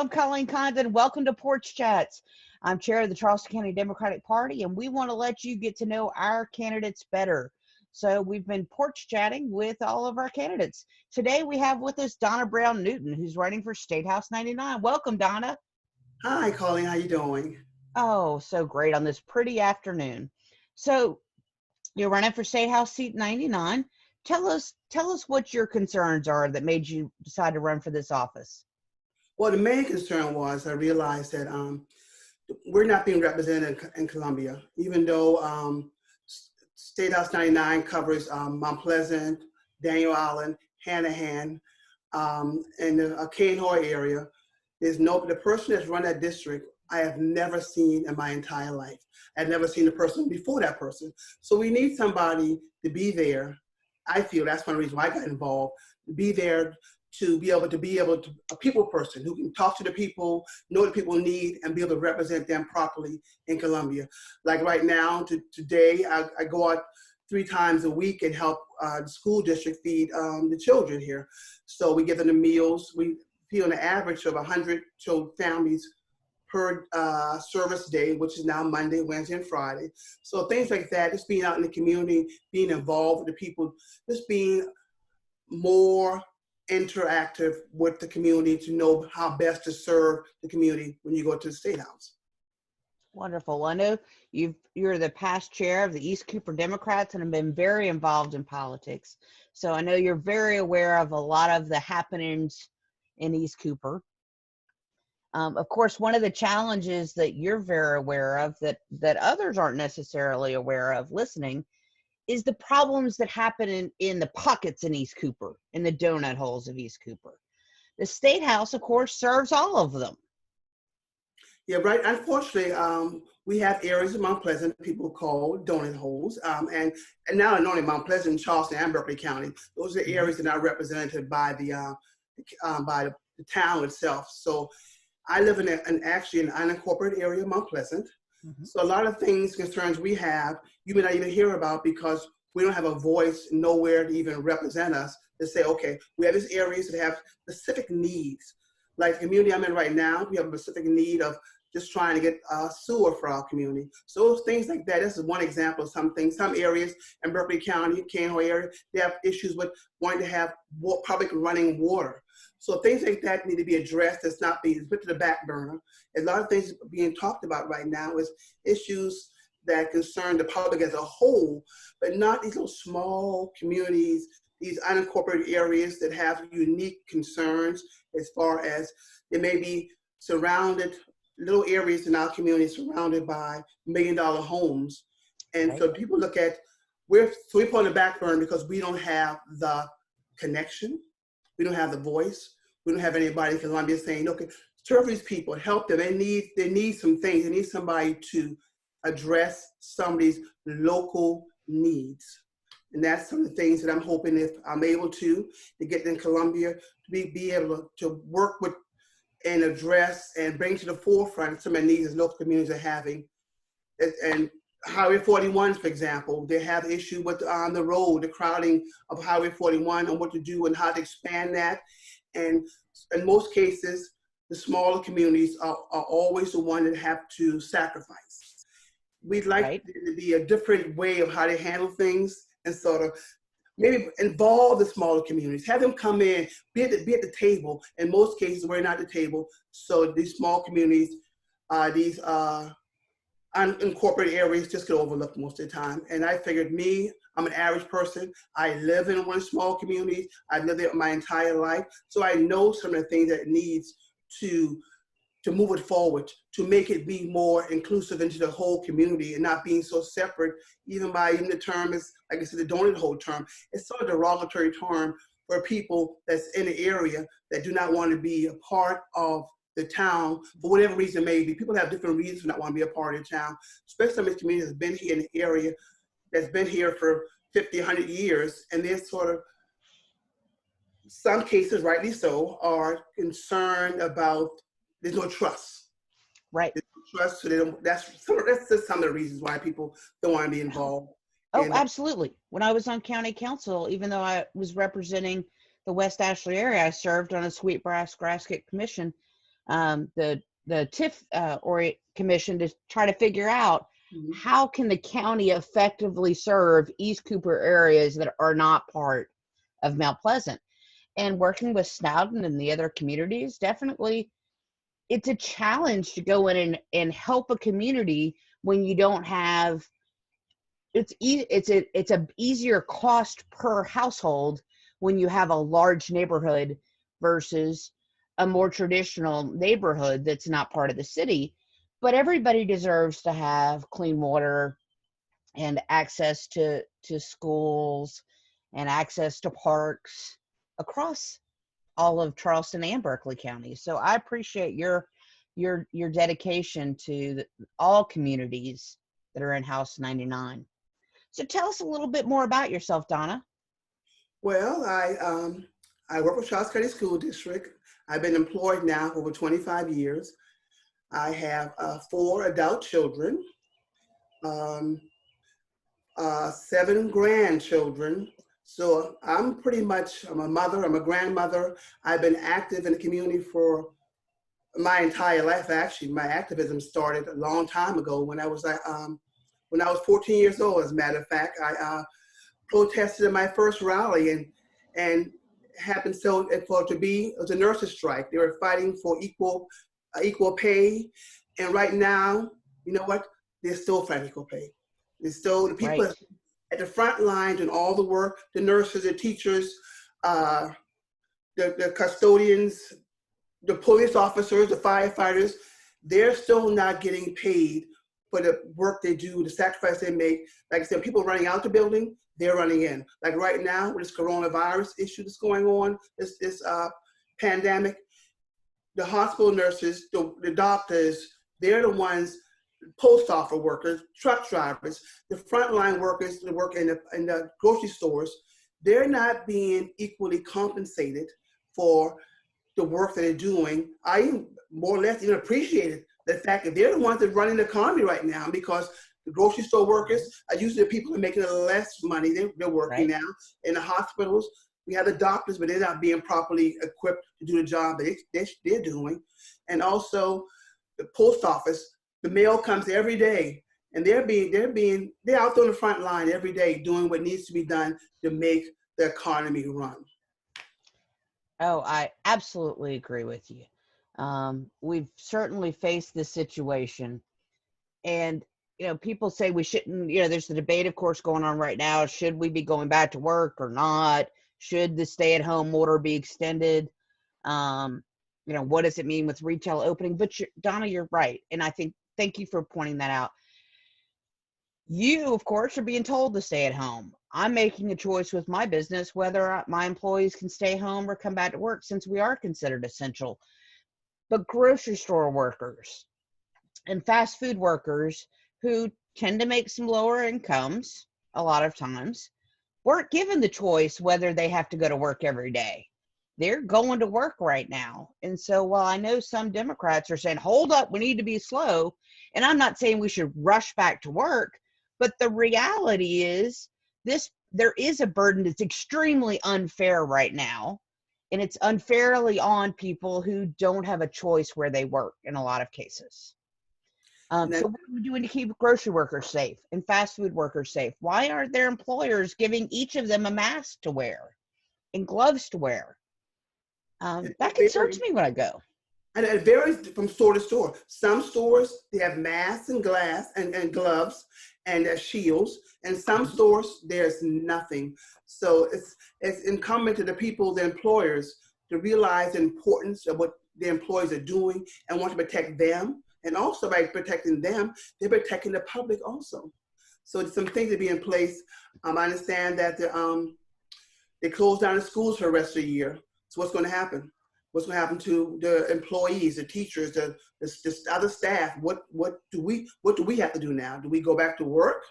I'm Colleen Condon. Welcome to Porch Chats. I'm chair of the Charleston County Democratic Party, and we want to let you get to know our candidates better. So we've been porch chatting with all of our candidates. Today we have with us Donna Brown Newton, who's running for State House 99. Welcome, Donna. Hi, Colleen. How you doing? Oh, so great on this pretty afternoon. So you're running for State House seat 99. Tell us what your concerns are that made you decide to run for this office. Well, the main concern was I realized that we're not being represented in Columbia, even though State House 99 covers Mount Pleasant, Daniel Island, Hanahan, and the Cainhoy area. The person that's run that district, I have never seen in my entire life. I've never seen a person before that person. So we need somebody to be there. I feel that's one reason why I got involved, to be there, to be able to a people person who can talk to the people, know what people need, and be able to represent them properly in Columbia. Like right now, today, I go out 3 times a week and help the school district feed the children here. So we give them the meals. We feed on an average of 100 families per service day, which is now Monday, Wednesday, and Friday. So things like that, just being out in the community, being involved with the people, just being more interactive with the community to know how best to serve the community when you go to the State House. Wonderful. I know you're the past chair of the East Cooper Democrats and have been very involved in politics. So I know you're very aware of a lot of the happenings in East Cooper. Of course, one of the challenges that you're very aware of that others aren't necessarily aware of listening is the problems that happen in the pockets in East Cooper, in the donut holes of East Cooper. The State House, of course, serves all of them. Yeah, right. Unfortunately, we have areas of Mount Pleasant people call donut holes, and now not only Mount Pleasant, Charleston, and Berkeley County. Those are areas that are represented by the town itself. So I live in actually an unincorporated area of Mount Pleasant. Mm-hmm. So a lot of concerns we have, you may not even hear about because we don't have a voice nowhere to even represent us to say, okay, we have these areas that have specific needs. Like the community I'm in right now, we have a specific need of just trying to get sewer for our community. So things like that, this is one example of some things. Some areas in Berkeley County, Cainhoy area, they have issues with wanting to have public running water. So things like that need to be addressed. It's not being put to the back burner. A lot of things being talked about right now is issues that concern the public as a whole, but not these little small communities, these unincorporated areas that have unique concerns as far as they may be surrounded, little areas in our community surrounded by $1 million homes. And right. So people look at, we put on the back burner because we don't have the connection. We don't have the voice. We don't have anybody in Columbia saying, okay, serve these people, help them. They need some things. They need somebody to address some of these local needs. And that's some of the things that I'm hoping if I'm able to get in Columbia, to be able to work with and address and bring to the forefront some of the needs that local communities are having. And Highway 41, for example, they have issue with the road, the crowding of Highway 41 and what to do and how to expand that. And in most cases, the smaller communities are always the one that have to sacrifice. We'd like right. there to be a different way of how they handle things and sort of maybe involve the smaller communities, have them come in, be at the table. In most cases, we're not at the table. So these small communities, these unincorporated areas just get overlooked most of the time. And I figured I'm an average person. I live in one small community. I've lived there my entire life. So I know some of the things that it needs to move it forward, to make it be more inclusive into the whole community and not being so separate, even the term is, like I said, the donut hole term. It's sort of a derogatory term for people that's in the area that do not want to be a part of the town for whatever reason it may be. People have different reasons for not want to be a part of the town, especially some of these communities that's been here in the area, that's been here for 50, 100 years, and they're sort of, some cases, rightly so, are concerned about there's no trust. Right. There's no trust, so that's just some of the reasons why people don't want to be involved. Oh, absolutely. When I was on county council, even though I was representing the West Ashley area, I served on a Sweetgrass Grassgate Commission. the TIF or commission to try to figure out how can the county effectively serve East Cooper areas that are not part of Mount Pleasant. And working with Snowden and the other communities, definitely it's a challenge to go in and help a community when you don't have it's a easier cost per household when you have a large neighborhood versus a more traditional neighborhood that's not part of the city. But everybody deserves to have clean water and access to schools and access to parks across all of Charleston and Berkeley County. So I appreciate your dedication to all communities that are in House 99. So tell us a little bit more about yourself, Donna. Well, I work with Charleston County School District. I've been employed now for over 25 years. I have 4 adult children, 7 grandchildren. So I'm a mother, I'm a grandmother. I've been active in the community for my entire life. Actually, my activism started a long time ago when I was 14 years old. As a matter of fact, I protested in my first rally and happened so for it to be it was a nurses' strike. They were fighting for equal pay, and right now, you know what? They're still fighting equal pay. They're still the people Right. at the front line doing all the work. The nurses, the teachers, the custodians, the police officers, the firefighters. They're still not getting paid for the work they do, the sacrifice they make. Like I said, people running out the building, they're running in. Like right now, with this coronavirus issue that's going on, this pandemic, the hospital nurses, the doctors, they're the ones, post office workers, truck drivers, the frontline workers that work in the grocery stores, they're not being equally compensated for the work that they're doing. I more or less even appreciated the fact that they're the ones that are running the economy right now, because the grocery store workers are usually the people that are making less money. They're working now. In the hospitals, we have the doctors, but they're not being properly equipped to do the job that they're doing. And also the post office, the mail comes every day, and they're out on the front line every day doing what needs to be done to make the economy run. Oh, I absolutely agree with you. We've certainly faced this situation, and people say we shouldn't. There's the debate, of course, going on right now. Should we be going back to work or not? Should the stay-at-home order be extended? What does it mean with retail opening? But Donna, you're right, and I think thank you for pointing that out. You, of course, are being told to stay at home. I'm making a choice with my business whether my employees can stay home or come back to work, since we are considered essential. But grocery store workers and fast food workers, who tend to make some lower incomes a lot of times, weren't given the choice whether they have to go to work every day. They're going to work right now. And so while I know some Democrats are saying, hold up, we need to be slow, and I'm not saying we should rush back to work, but the reality is there is a burden that's extremely unfair right now, and it's unfairly on people who don't have a choice where they work in a lot of cases. So what are we doing to keep grocery workers safe and fast food workers safe? Why aren't their employers giving each of them a mask to wear and gloves to wear? That concerns me when I go. And it varies from store to store. Some stores, they have masks and glass and gloves and shields. And some stores, there's nothing. So it's incumbent to the people, the employers, to realize the importance of what the employees are doing and want to protect them. And also by protecting them, they're protecting the public also. So there's some things to be in place. I understand that they closed down the schools for the rest of the year. So what's going to happen? What's going to happen to the employees, the teachers, the other staff? What do we have to do now? Do we go back to work,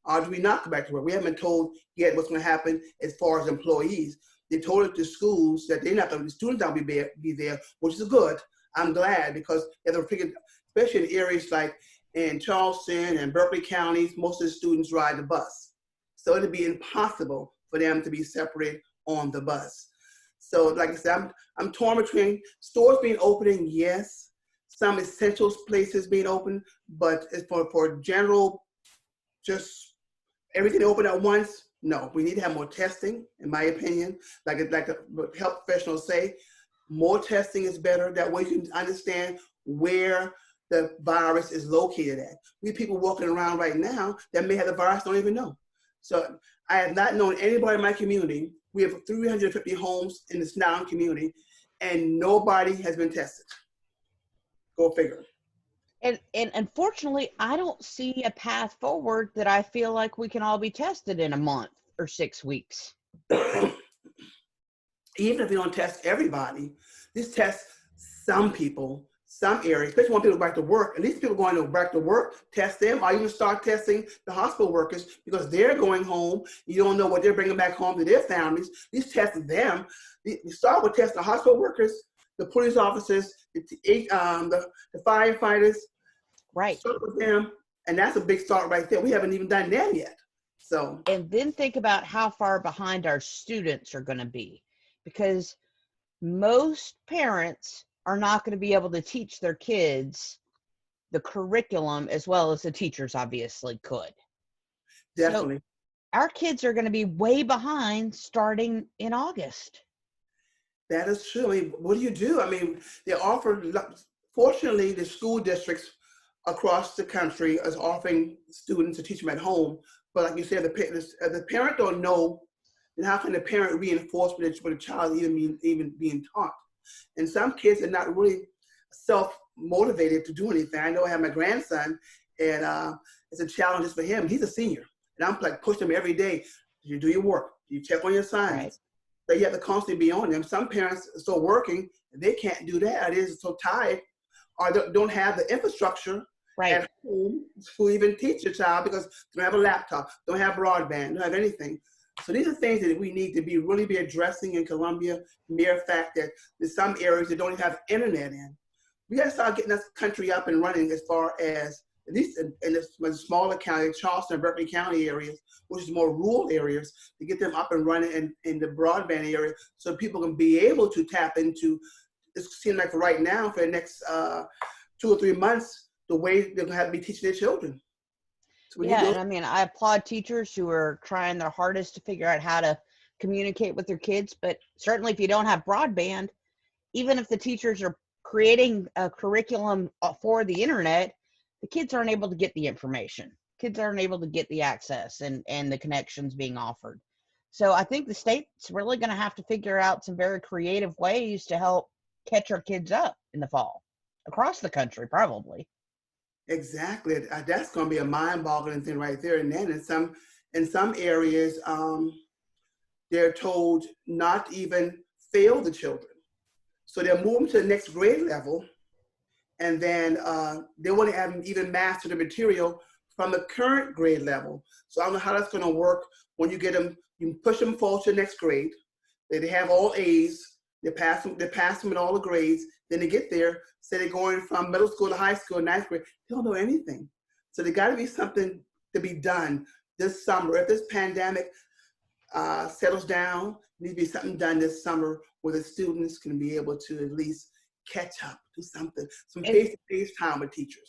or do we not go back to work? We haven't been told yet what's going to happen as far as employees. They told it to schools that the students not be there, which is good. I'm glad, because especially in areas like in Charleston and Berkeley counties, most of the students ride the bus. So it'd be impossible for them to be separated on the bus. So like I said, I'm torn between stores being opening, yes, some essential places being open, but as for general, just everything open at once, no. We need to have more testing, in my opinion. Like the health professionals say, more testing is better. That way you can understand where the virus is located at. We have people walking around right now that may have the virus, don't even know. So I have not known anybody in my community. We have 350 homes in this Snowden community, and nobody has been tested. Go figure. And unfortunately, I don't see a path forward that I feel like we can all be tested in a month or 6 weeks. Even if we don't test everybody, just test some people, some areas, especially when people go back to work. At least people going to back to work, test them, or even start testing the hospital workers because they're going home. You don't know what they're bringing back home to their families. At least test them. You start with testing the hospital workers, the police officers, the firefighters. Right. Start with them, and that's a big start right there. We haven't even done that yet. So. And then think about how far behind our students are going to be, because most parents are not going to be able to teach their kids the curriculum as well as the teachers obviously could. Definitely. So our kids are going to be way behind starting in August. That is true. I mean, what do you do? I mean, they offer, fortunately, the school districts across the country is offering students to teach them at home. But like you said, the parent don't know, and how can the parent reinforce what the child even being taught? And some kids are not really self-motivated to do anything. I know I have my grandson, and it's a challenge just for him. He's a senior, and I'm like pushing him every day. Do you do your work? Do you check on your assignments? Right. So you have to constantly be on them. Some parents are still working, and they can't do that. They're so tired, or don't have the infrastructure at home to even teach your child because they don't have a laptop, don't have broadband, don't have anything. So these are things that we need to really be addressing in Columbia. Mere fact that there's some areas that don't even have internet in. We got to start getting this country up and running as far as, at least in the smaller county, Charleston and Berkeley County areas, which is more rural areas, to get them up and running in the broadband area so people can be able to tap into, it seems like for right now, for the next 2 or 3 months, the way they're going to have to be teaching their children. So yeah, and I mean, I applaud teachers who are trying their hardest to figure out how to communicate with their kids, but certainly if you don't have broadband, even if the teachers are creating a curriculum for the internet, the kids aren't able to get the information. Kids aren't able to get the access and the connections being offered. So I think the state's really going to have to figure out some very creative ways to help catch our kids up in the fall, across the country, probably. Exactly. That's going to be a mind-boggling thing right there. And then in some areas, they're told not to even fail the children. So they're moving to the next grade level, and then they want to have them even master the material from the current grade level. So I don't know how that's going to work when you get them, you push them forward to the next grade. They have all A's. They pass them in all the grades. Then they get there, say they're going from middle school to high school, ninth grade. They don't know anything. So there got to be something to be done this summer. If this pandemic settles down, there needs to be something done this summer where the students can be able to at least catch up, do something, some face-to-face time with teachers.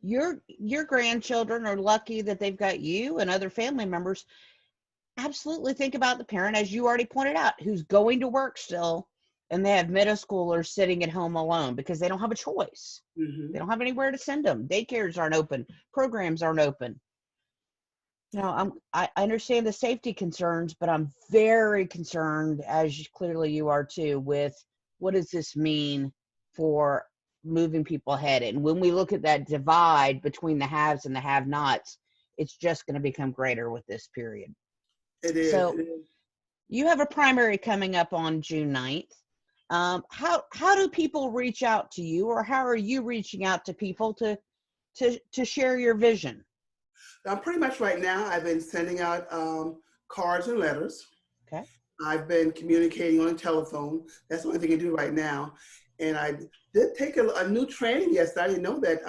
Your grandchildren are lucky that they've got you and other family members. Absolutely think about the parent, as you already pointed out, who's going to work still, and they have middle schoolers sitting at home alone because they don't have a choice. Mm-hmm. They don't have anywhere to send them. Daycares aren't open. Programs aren't open. You know, I understand the safety concerns, but I'm very concerned, as clearly you are too, with what does this mean for moving people ahead. And when we look at that divide between the haves and the have-nots, it's just going to become greater with this period. It is. So you have a primary coming up on June 9th. How do people reach out to you, or how are you reaching out to people to share your vision? Pretty much right now, I've been sending out cards and letters. Okay. I've been communicating on the telephone. That's the only thing I do right now. And I did take a new training yesterday. I didn't know that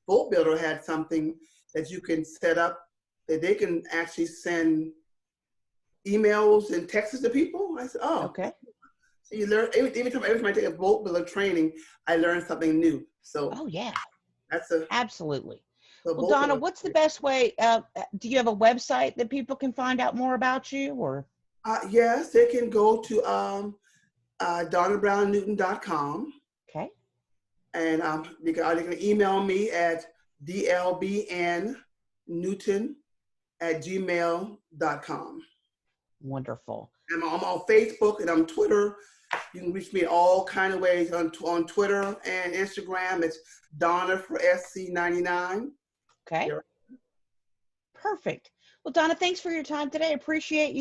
Boat Builder had something that you can set up that they can actually send emails and texts to people. I said, oh. Okay. So you learn every time I take a boat builder training, I learn something new. So Oh yeah, that's a absolutely. Well, boat Donna, builder. what's the best way? Do you have a website that people can find out more about you, or? Yes, they can go to DonnaBrownNewton.com, Okay, and they can email me at dlbnnewton@gmail.com. wonderful. I'm on Facebook and I'm Twitter. You can reach me all kind of ways on Twitter and Instagram. It's Donna for SC99. Okay, Yeah. perfect. Well, Donna, thanks for your time today. I appreciate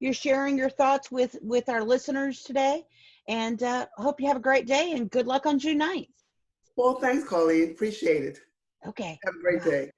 you sharing your thoughts with our listeners today, and hope you have a great day and good luck on June 9th. Well, thanks, Colleen. Appreciate it. Okay, Have a great bye. day.